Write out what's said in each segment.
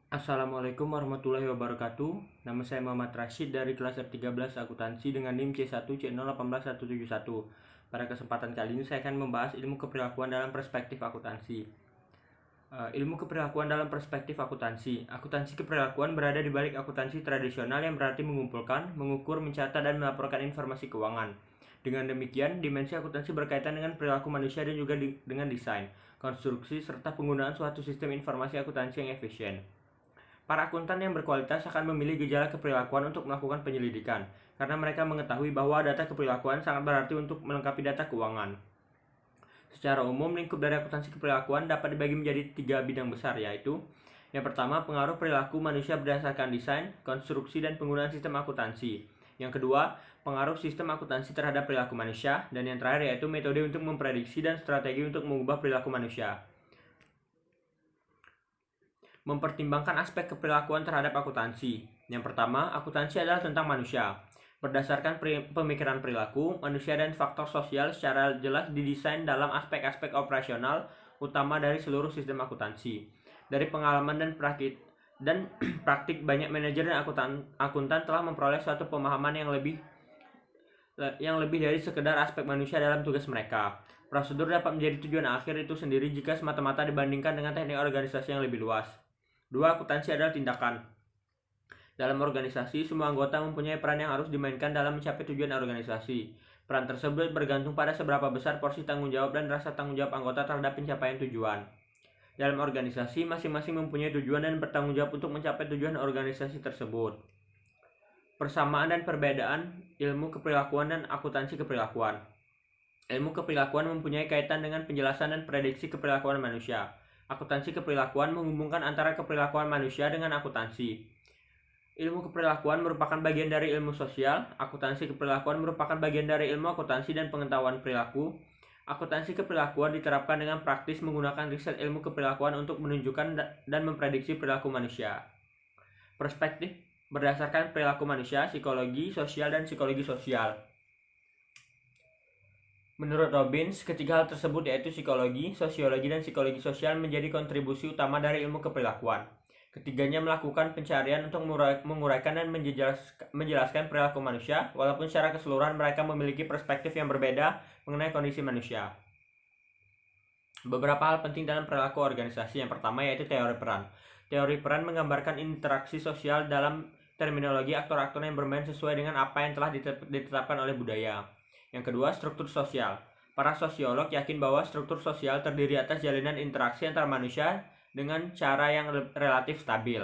Assalamualaikum warahmatullahi wabarakatuh. Nama saya Muhammad Rashid dari kelas F13 Akuntansi dengan NIM C1C018171. Pada kesempatan kali ini saya akan membahas ilmu keperilakuan dalam perspektif akuntansi. Ilmu keperilakuan dalam perspektif akuntansi. Akuntansi keperilakuan berada di balik akuntansi tradisional yang berarti mengumpulkan, mengukur, mencatat, dan melaporkan informasi keuangan. Dengan demikian, dimensi akuntansi berkaitan dengan perilaku manusia dan juga dengan desain, konstruksi, serta penggunaan suatu sistem informasi akuntansi yang efisien. Para akuntan yang berkualitas akan memilih gejala keperilakuan untuk melakukan penyelidikan, karena mereka mengetahui bahwa data keperilakuan sangat berarti untuk melengkapi data keuangan. Secara umum, lingkup dari akuntansi keperilakuan dapat dibagi menjadi 3 bidang besar, yaitu yang pertama, pengaruh perilaku manusia berdasarkan desain, konstruksi, dan penggunaan sistem akuntansi. Yang kedua, pengaruh sistem akuntansi terhadap perilaku manusia. Dan yang terakhir yaitu metode untuk memprediksi dan strategi untuk mengubah perilaku manusia. Mempertimbangkan aspek keperilakuan terhadap akuntansi. Yang pertama, akuntansi adalah tentang manusia. Berdasarkan pemikiran perilaku, manusia dan faktor sosial secara jelas didesain dalam aspek-aspek operasional utama dari seluruh sistem akuntansi. Dari pengalaman dan praktik banyak manajer dan akuntan telah memperoleh suatu pemahaman yang lebih dari sekedar aspek manusia dalam tugas mereka. Prosedur dapat menjadi tujuan akhir itu sendiri jika semata-mata dibandingkan dengan teknik organisasi yang lebih luas. 2. Akuntansi adalah tindakan. Dalam organisasi, semua anggota mempunyai peran yang harus dimainkan dalam mencapai tujuan organisasi. Peran tersebut bergantung pada seberapa besar porsi tanggung jawab dan rasa tanggung jawab anggota terhadap pencapaian tujuan. Dalam organisasi, masing-masing mempunyai tujuan dan bertanggung jawab untuk mencapai tujuan organisasi tersebut. Persamaan dan perbedaan ilmu keperilakuan dan akuntansi keperilakuan. Ilmu keperilakuan mempunyai kaitan dengan penjelasan dan prediksi keperilakuan manusia. Akuntansi keperilakuan menghubungkan antara keperilakuan manusia dengan akuntansi. Ilmu keperilakuan merupakan bagian dari ilmu sosial. Akuntansi keperilakuan merupakan bagian dari ilmu akuntansi dan pengetahuan perilaku. Akuntansi keperilakuan diterapkan dengan praktis menggunakan riset ilmu keperilakuan untuk menunjukkan dan memprediksi perilaku manusia. Perspektif berdasarkan perilaku manusia, psikologi sosial, dan psikologi sosial. Menurut Robbins, ketiga hal tersebut yaitu psikologi, sosiologi, dan psikologi sosial menjadi kontribusi utama dari ilmu keperilakuan. Ketiganya melakukan pencarian untuk menguraikan dan menjelaskan perilaku manusia, walaupun secara keseluruhan mereka memiliki perspektif yang berbeda mengenai kondisi manusia. Beberapa hal penting dalam perilaku organisasi. Yang pertama yaitu teori peran. Teori peran menggambarkan interaksi sosial dalam terminologi aktor-aktor yang bermain sesuai dengan apa yang telah ditetapkan oleh budaya. Yang kedua, struktur sosial. Para sosiolog yakin bahwa struktur sosial terdiri atas jalinan interaksi antar manusia dengan cara yang relatif stabil.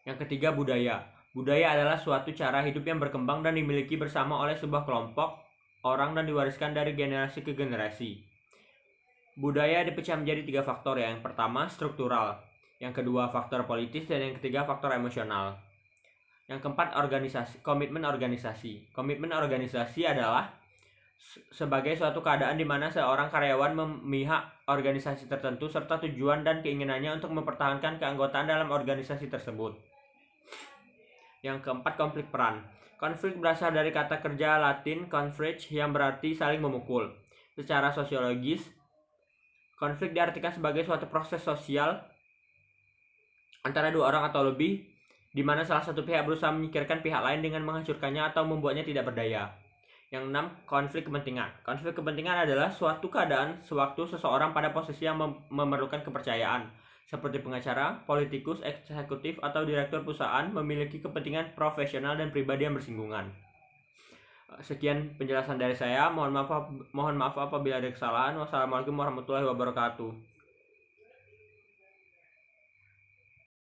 Yang ketiga, budaya. Budaya adalah suatu cara hidup yang berkembang dan dimiliki bersama oleh sebuah kelompok orang dan diwariskan dari generasi ke generasi. Budaya dipecah menjadi 3 faktor. Yang pertama, struktural. Yang kedua, faktor politis. Dan yang ketiga, faktor emosional. Yang keempat, komitmen organisasi. Komitmen organisasi adalah sebagai suatu keadaan di mana seorang karyawan memihak organisasi tertentu serta tujuan dan keinginannya untuk mempertahankan keanggotaan dalam organisasi tersebut. Yang keempat, konflik peran. Konflik berasal dari kata kerja Latin conflict yang berarti saling memukul. Secara sosiologis, konflik diartikan sebagai suatu proses sosial antara 2 orang atau lebih di mana salah satu pihak berusaha menyingkirkan pihak lain dengan menghancurkannya atau membuatnya tidak berdaya. Yang 6, konflik kepentingan. Konflik kepentingan adalah suatu keadaan sewaktu seseorang pada posisi yang memerlukan kepercayaan, seperti pengacara, politikus, eksekutif, atau direktur perusahaan memiliki kepentingan profesional dan pribadi yang bersinggungan. Sekian penjelasan dari saya. Mohon maaf apabila ada kesalahan. Wassalamualaikum warahmatullahi wabarakatuh.